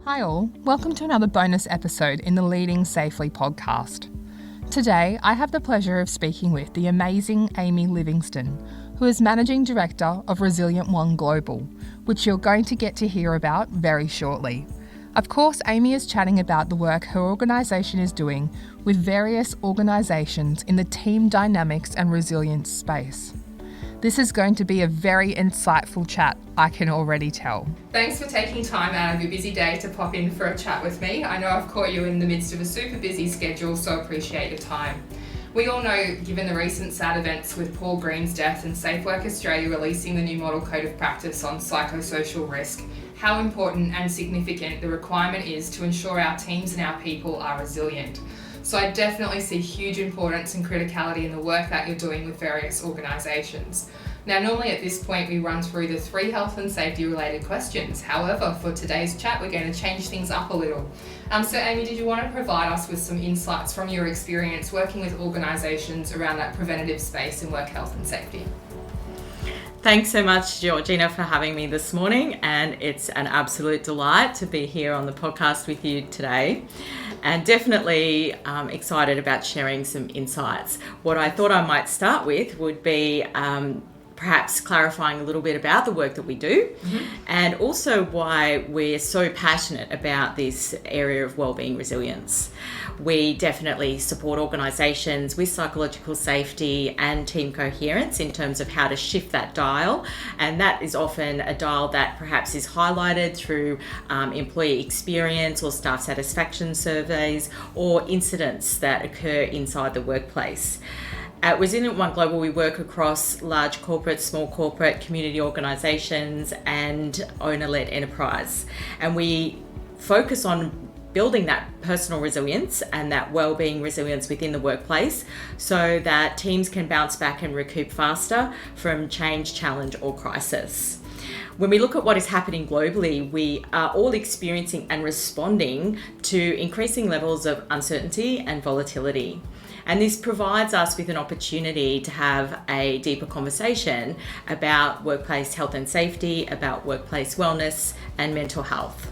Hi all, welcome to another bonus episode in the Leading Safely podcast. Today, I have the pleasure of speaking with the amazing Amy Livingstone, who is Managing Director of ResilientOne Global, which you're going to get to hear about very shortly. Of course, Amy is chatting about the work her organisation is doing with various organisations in the team dynamics and resilience space. This is going to be a very insightful chat, I can already tell. Thanks for taking time out of your busy day to pop in for a chat with me. I know I've caught you in the midst of a super busy schedule, so appreciate your time. We all know, given the recent sad events with Paul Green's death and Safe Work Australia releasing the new model code of practice on psychosocial risk, how important and significant the requirement is to ensure our teams and our people are resilient. So I definitely see huge importance and criticality in the work that you're doing with various organisations. Now, normally at this point we run through the 3 health and safety related questions. However, for today's chat, we're going to change things up a little. So Amy, did you want to provide us with some insights from your experience working with organisations around that preventative space in work health and safety? Thanks so much, Georgina, for having me this morning, and it's an absolute delight to be here on the podcast with you today, and definitely excited about sharing some insights. What I thought I might start with would be perhaps clarifying a little bit about the work that we do, and also why we're so passionate about this area of wellbeing resilience. We definitely support organisations with psychological safety and team coherence in terms of how to shift that dial, and that is often a dial that perhaps is highlighted through employee experience or staff satisfaction surveys or incidents that occur inside the workplace. At ResilientOne Global, we work across large corporate, small corporate, community organisations and owner-led enterprise. And we focus on building that personal resilience and that wellbeing resilience within the workplace so that teams can bounce back and recoup faster from change, challenge or crisis. When we look at what is happening globally, we are all experiencing and responding to increasing levels of uncertainty and volatility. And this provides us with an opportunity to have a deeper conversation about workplace health and safety, about workplace wellness and mental health.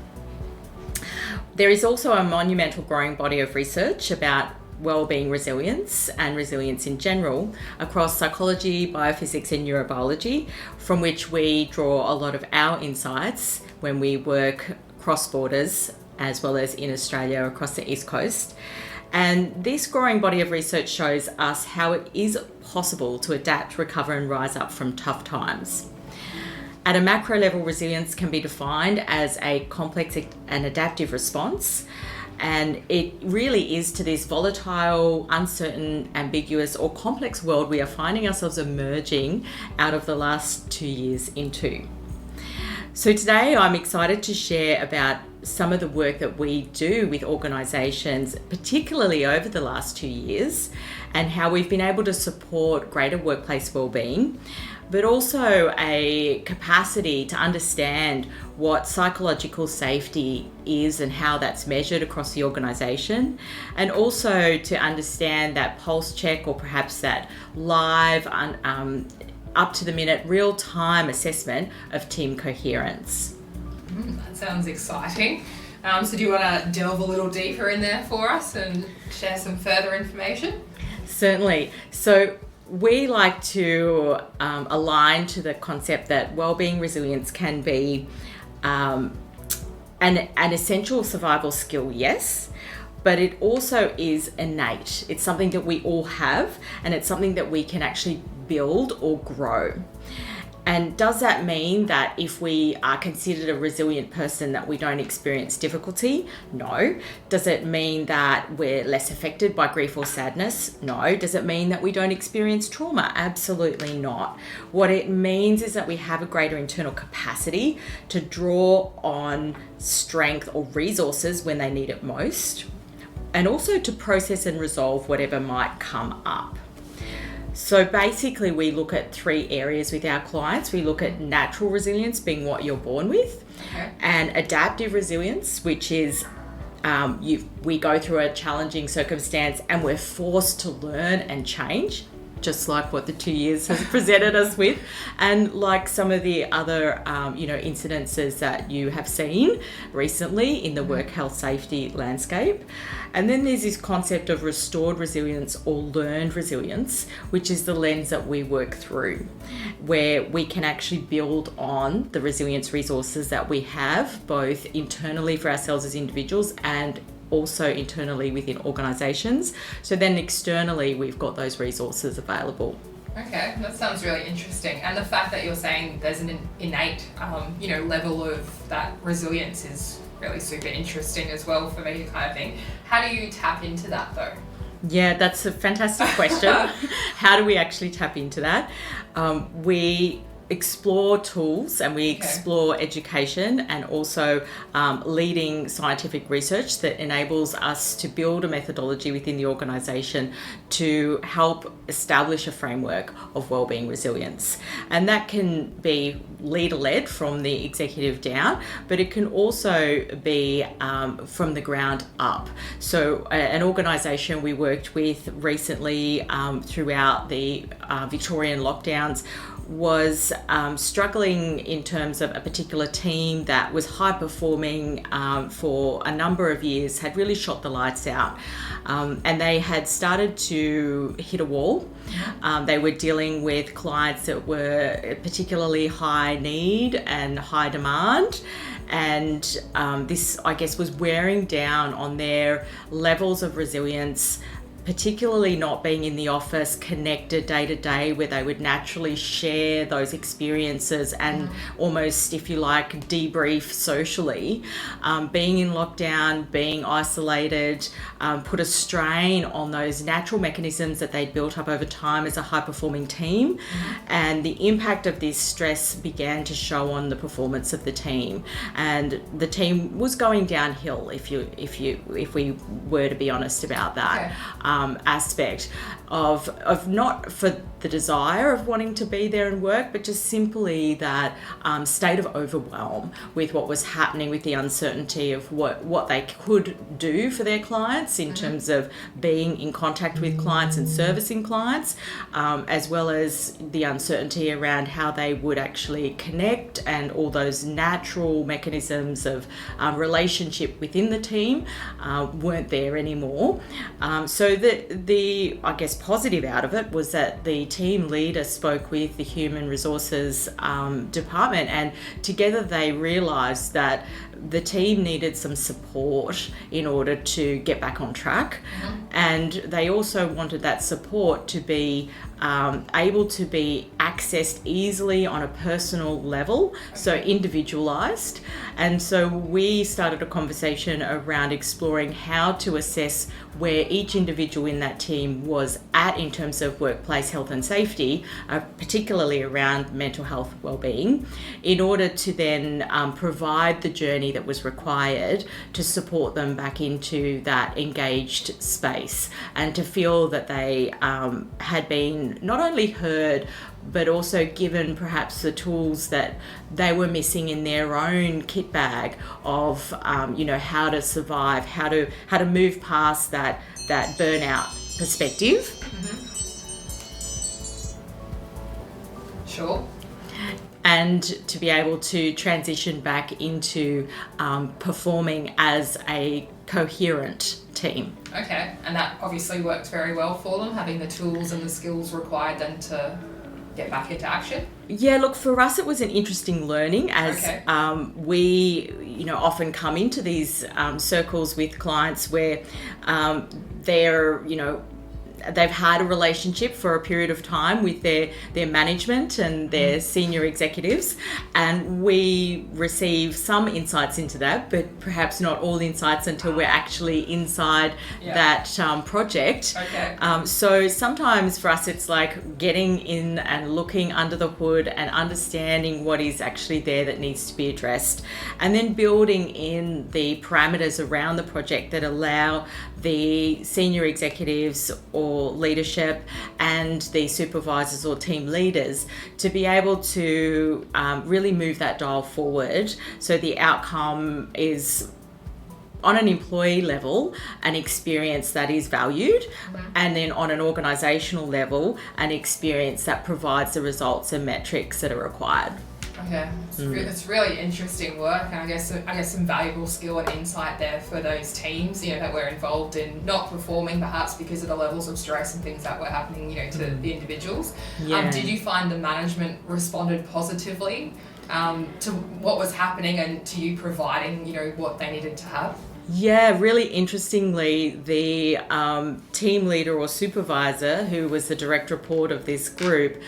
There is also a monumental growing body of research about wellbeing resilience and resilience in general across psychology, biophysics and neurobiology, from which we draw a lot of our insights when we work cross borders as well as in Australia across the East Coast. And this growing body of research shows us how it is possible to adapt, recover and rise up from tough times. At a macro level, resilience can be defined as a complex and adaptive response, and it really is to this volatile, uncertain, ambiguous or complex world we are finding ourselves emerging out of the last 2 years into. So today I'm excited to share about some of the work that we do with organisations, particularly over the last 2 years, and how we've been able to support greater workplace wellbeing, but also a capacity to understand what psychological safety is and how that's measured across the organisation, and also to understand that pulse check or perhaps that live up to the minute real-time assessment of team coherence. That sounds exciting. So do you want to delve a little deeper in there for us and share some further information? Certainly. So we like to align to the concept that wellbeing resilience can be an essential survival skill, yes, but it also is innate. It's something that we all have, and it's something that we can actually build or grow. And does that mean that if we are considered a resilient person that we don't experience difficulty? No. Does it mean that we're less affected by grief or sadness? No. Does it mean that we don't experience trauma? Absolutely not. What it means is that we have a greater internal capacity to draw on strength or resources when they need it most, and also to process and resolve whatever might come up. So basically we look at 3 areas with our clients. We look at natural resilience being what you're born with, and adaptive resilience, which is we go through a challenging circumstance and we're forced to learn and change. just like what the 2 years has presented us with, and like some of the other incidences that you have seen recently in the work health safety landscape. And then there's this concept of restored resilience or learned resilience, which is the lens that we work through, where we can actually build on the resilience resources that we have, both internally for ourselves as individuals and also internally within organisations. So then externally, we've got those resources available. Okay, that sounds really interesting. And the fact that you're saying there's an innate, level of that resilience is really super interesting as well for me, kind of thing. How do you tap into that though? Yeah, that's a fantastic question. How do we actually tap into that? We explore tools and we explore education and also leading scientific research that enables us to build a methodology within the organisation to help establish a framework of wellbeing resilience. And that can be leader-led from the executive down, but it can also be from the ground up. So an organisation we worked with recently throughout the Victorian lockdowns was struggling in terms of a particular team that was high performing for a number of years, had really shot the lights out, and they had started to hit a wall. They were dealing with clients that were particularly high need and high demand, and this, I guess, was wearing down on their levels of resilience, particularly not being in the office connected day to day where they would naturally share those experiences and almost, if you like, debrief socially. Being in lockdown, being isolated, put a strain on those natural mechanisms that they'd built up over time as a high performing team. And the impact of this stress began to show on the performance of the team. And the team was going downhill, if we were to be honest about that. Aspect of not for the desire of wanting to be there and work, but just simply that state of overwhelm with what was happening, with the uncertainty of what they could do for their clients in terms of being in contact with clients and servicing clients, as well as the uncertainty around how they would actually connect, and all those natural mechanisms of relationship within the team weren't there anymore. So the I guess positive out of it was that the team leader spoke with the human resources department, and together they realised that the team needed some support in order to get back on track. And they also wanted that support to be able to be accessed easily on a personal level, so individualised. And so we started a conversation around exploring how to assess where each individual in that team was at in terms of workplace health and safety, particularly around mental health wellbeing, in order to then provide the journey that was required to support them back into that engaged space, and to feel that they had been not only heard but also given perhaps the tools that they were missing in their own kit bag of how to survive, how to move past that burnout perspective. Sure. And to be able to transition back into performing as a coherent team. Okay, and that obviously works very well for them, having the tools and the skills required then to get back into action? Yeah, look, for us it was an interesting learning as we often come into these circles with clients where they're they've had a relationship for a period of time with their management and their senior executives, and we receive some insights into that, but perhaps not all insights until we're actually inside that project. So sometimes for us it's like getting in and looking under the hood and understanding what is actually there that needs to be addressed, and then building in the parameters around the project that allow the senior executives or leadership and the supervisors or team leaders to be able to really move that dial forward, so the outcome is on an employee level, an experience that is valued, and then on an organisational level, an experience that provides the results and metrics that are required. Okay, it's really interesting work, and I guess some valuable skill and insight there for those teams, that were involved in not performing perhaps because of the levels of stress and things that were happening, to the individuals. Did you find the management responded positively to what was happening and to you providing, what they needed to have? Yeah, really interestingly, the team leader or supervisor, who was the direct report of this group,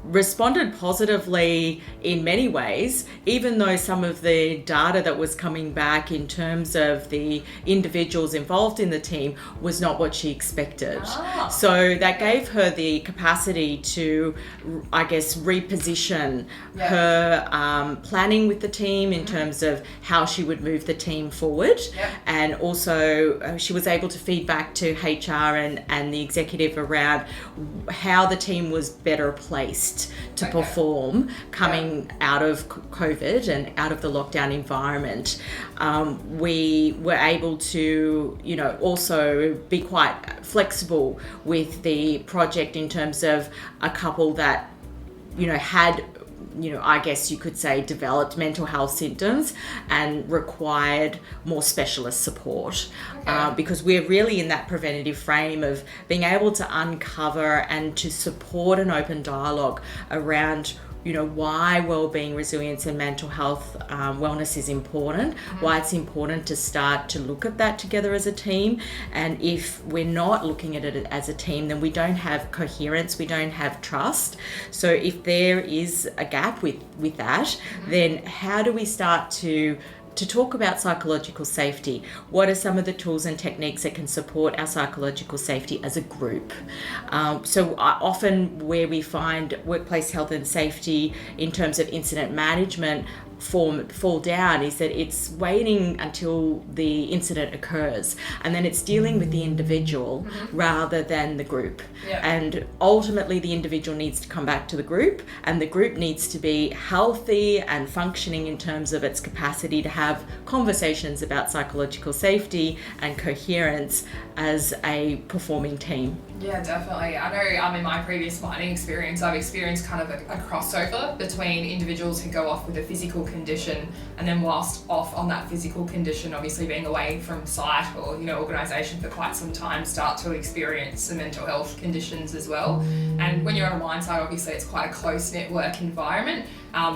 responded positively in many ways, even though some of the data that was coming back in terms of the individuals involved in the team was not what she expected. So that gave her the capacity to, I guess, reposition her planning with the team in terms of how she would move the team forward. And also she was able to feed back to HR and the executive around how the team was better placed to perform coming out of COVID and out of the lockdown environment. We were able to, also be quite flexible with the project in terms of a couple that, had, I guess you could say, developed mental health symptoms and required more specialist support. Because we're really in that preventative frame of being able to uncover and to support an open dialogue around why wellbeing, resilience and mental health wellness is important, why it's important to start to look at that together as a team. And if we're not looking at it as a team, then we don't have coherence, we don't have trust. So if there is a gap with that, then how do we start to talk about psychological safety? What are some of the tools and techniques that can support our psychological safety as a group? So often where we find workplace health and safety in terms of incident management fall down is that it's waiting until the incident occurs, and then it's dealing with the individual rather than the group. And ultimately the individual needs to come back to the group, and the group needs to be healthy and functioning in terms of its capacity to have conversations about psychological safety and coherence as a performing team. Yeah, definitely. I know in my previous mining experience, I've experienced kind of a crossover between individuals who go off with a physical condition, and then whilst off on that physical condition, obviously being away from site or organisation for quite some time, start to experience some mental health conditions as well. And when you're on a mine site, obviously it's quite a close-knit work environment.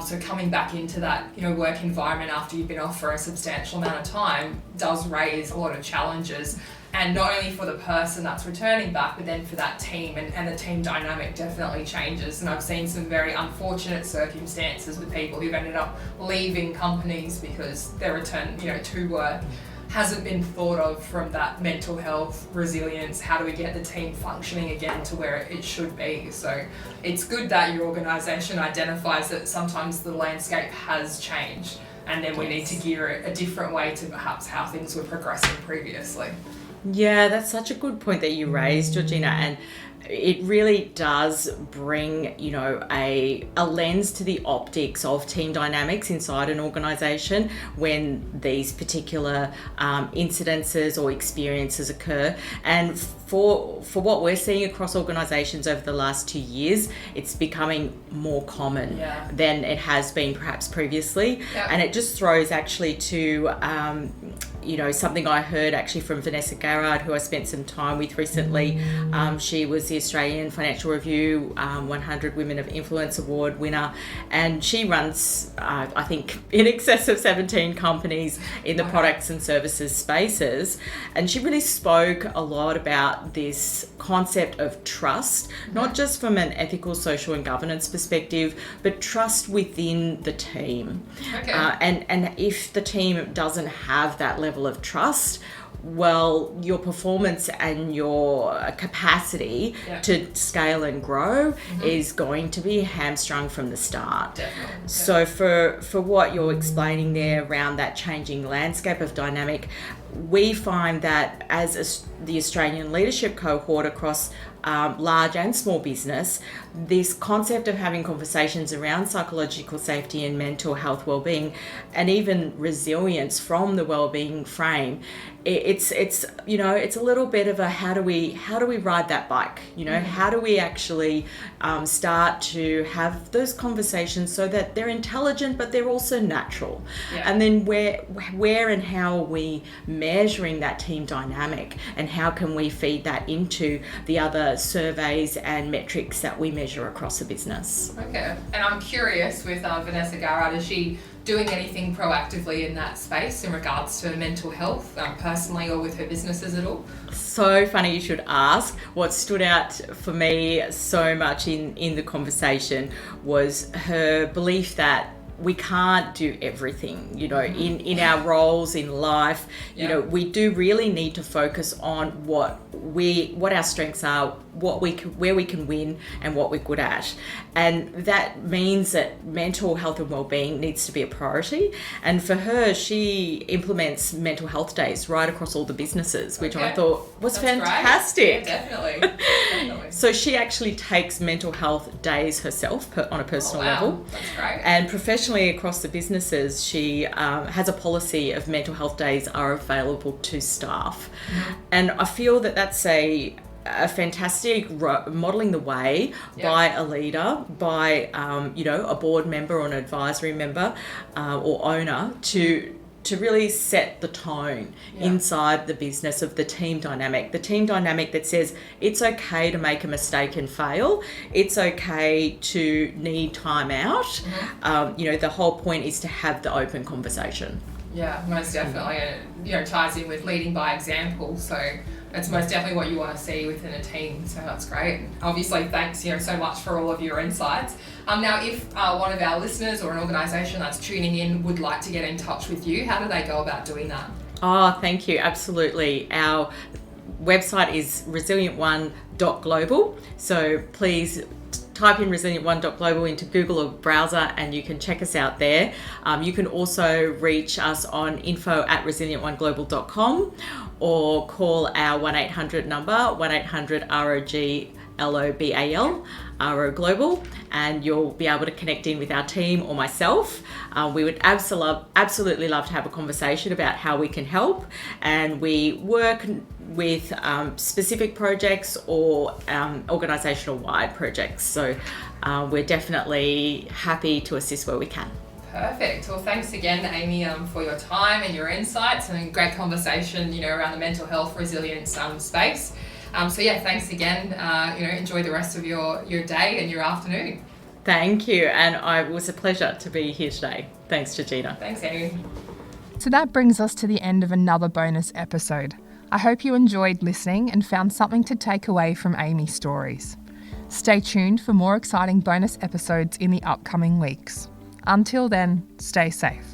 So coming back into that work environment after you've been off for a substantial amount of time does raise a lot of challenges. And not only for the person that's returning back, but then for that team, and the team dynamic definitely changes. And I've seen some very unfortunate circumstances with people who've ended up leaving companies because their return, to work hasn't been thought of from that mental health, resilience, how do we get the team functioning again to where it should be. So it's good that your organisation identifies that sometimes the landscape has changed, and then we need to gear it a different way to perhaps how things were progressing previously. Yeah, that's such a good point that you raised, Georgina, and it really does bring, a lens to the optics of team dynamics inside an organisation when these particular incidences or experiences occur. And for what we're seeing across organisations over the last 2 years, it's becoming more common than it has been perhaps previously. And it just throws actually to something I heard actually from Vanessa Garrard, who I spent some time with recently. She was the Australian Financial Review 100 Women of Influence Award winner, and she runs, I think, in excess of 17 companies in the products and services spaces. And she really spoke a lot about this concept of trust, not just from an ethical, social and governance perspective, but trust within the team. And if the team doesn't have that level of trust, well, your performance and your capacity to scale and grow is going to be hamstrung from the start. Definitely. So for what you're explaining there around that changing landscape of dynamic, we find that as the Australian leadership cohort across large and small business, this concept of having conversations around psychological safety and mental health well-being, and even resilience from the well-being frame, it's a little bit of a how do we ride that bike? How do we actually start to have those conversations so that they're intelligent but they're also natural? And then where and how are we measuring that team dynamic, and how can we feed that into the other surveys and metrics that we measure across a business? Okay, and I'm curious with Vanessa Garrard, is she doing anything proactively in that space in regards to mental health, personally or with her businesses at all? So funny you should ask. What stood out for me so much in the conversation was her belief that we can't do everything, in our roles in life. We do really need to focus on what our strengths are, where we can win, and what we're good at. And that means that mental health and well-being needs to be a priority. And for her, she implements mental health days right across all the businesses, which I thought was fantastic. Yeah, definitely. So she actually takes mental health days herself on a personal level. That's great. And professionally across the businesses, she has a policy of mental health days are available to staff. And I feel that that's a fantastic modelling the way by a leader, by a board member or an advisory member or owner to really set the tone inside the business of the team dynamic that says it's okay to make a mistake and fail. It's okay to need time out. The whole point is to have the open conversation. Yeah, most definitely. And it ties in with leading by example. So it's most definitely what you want to see within a team. So that's great. Obviously, thanks so much for all of your insights. Now, if one of our listeners or an organisation that's tuning in would like to get in touch with you, how do they go about doing that? Oh, thank you. Absolutely. Our website is ResilientOne.Global. So please type in ResilientOne.Global into Google or browser and you can check us out there. You can also reach us on info@ResilientOneGlobal.com or call our 1-800 number, 1-800-ROG-LOBAL, RO Global, and you'll be able to connect in with our team or myself. We would absolutely love to have a conversation about how we can help, and we work with specific projects or organisational wide projects. So we're definitely happy to assist where we can. Perfect. Well, thanks again, Amy, for your time and your insights and a great conversation, around the mental health resilience space. Thanks again. Enjoy the rest of your day and your afternoon. Thank you. And it was a pleasure to be here today. Thanks, Georgina. Thanks, Amy. So that brings us to the end of another bonus episode. I hope you enjoyed listening and found something to take away from Amy's stories. Stay tuned for more exciting bonus episodes in the upcoming weeks. Until then, stay safe.